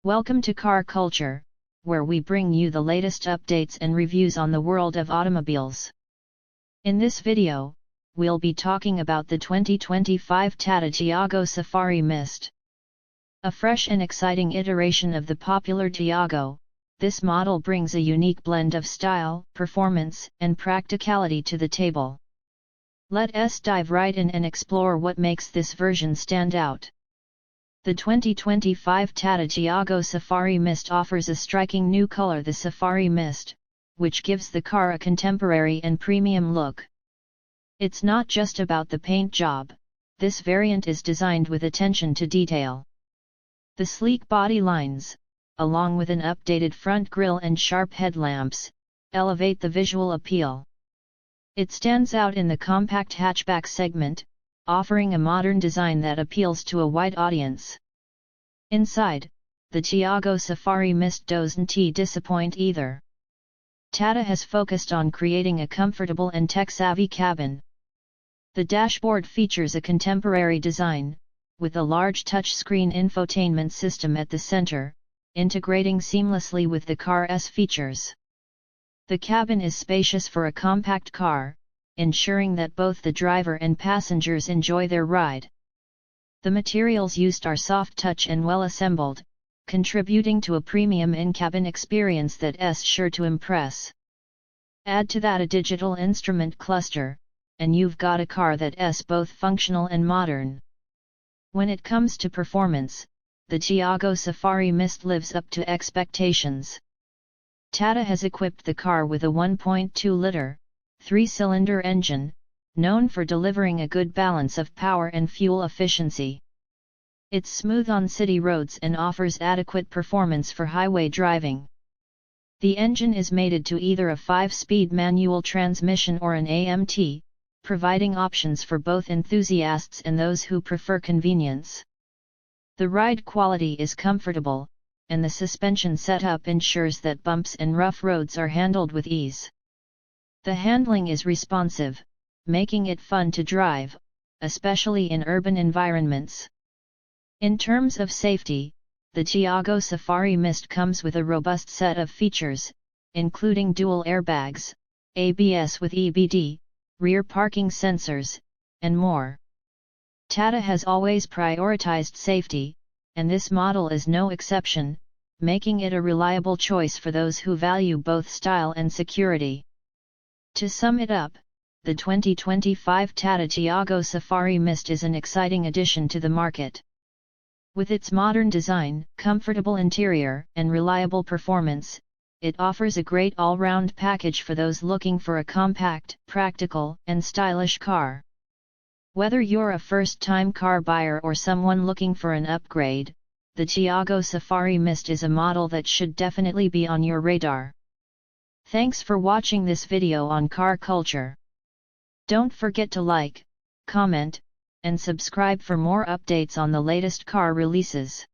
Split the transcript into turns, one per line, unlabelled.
Welcome to Car Culture, where we bring you the latest updates and reviews on the world of automobiles. In this video, we'll be talking about the 2025 Tata Tiago Safari Mist. A fresh and exciting iteration of the popular Tiago, this model brings a unique blend of style, performance, and practicality to the table. Let's dive right in and explore what makes this version stand out. The 2025 Tata Tiago Safari Mist offers a striking new color, the Safari Mist, which gives the car a contemporary and premium look. It's not just about the paint job, this variant is designed with attention to detail. The sleek body lines, along with an updated front grille and sharp headlamps, elevate the visual appeal. It stands out in the compact hatchback segment, offering a modern design that appeals to a wide audience. Inside, the Tiago Safari Mist doesn't disappoint either. Tata has focused on creating a comfortable and tech-savvy cabin. The dashboard features a contemporary design, with a large touchscreen infotainment system at the center, integrating seamlessly with the car's features. The cabin is spacious for a compact car, ensuring that both the driver and passengers enjoy their ride. The materials used are soft touch and well assembled, contributing to a premium in-cabin experience that's sure to impress. Add to that a digital instrument cluster, and you've got a car that's both functional and modern. When it comes to performance, the Tiago Safari Mist lives up to expectations. Tata has equipped the car with a 1.2-liter, 3-cylinder engine, known for delivering a good balance of power and fuel efficiency. It's smooth on city roads and offers adequate performance for highway driving. The engine is mated to either a 5-speed manual transmission or an AMT, providing options for both enthusiasts and those who prefer convenience. The ride quality is comfortable, and the suspension setup ensures that bumps and rough roads are handled with ease. The handling is responsive, making it fun to drive, especially in urban environments. In terms of safety, the Tiago Safari Mist comes with a robust set of features, including dual airbags, ABS with EBD, rear parking sensors, and more. Tata has always prioritized safety, and this model is no exception, making it a reliable choice for those who value both style and security. To sum it up, the 2025 Tata Tiago Safari Mist is an exciting addition to the market. With its modern design, comfortable interior, and reliable performance, it offers a great all-round package for those looking for a compact, practical, and stylish car. Whether you're a first-time car buyer or someone looking for an upgrade, the Tiago Safari Mist is a model that should definitely be on your radar. Thanks for watching this video on car culture. Don't forget to like, comment, and subscribe for more updates on the latest car releases.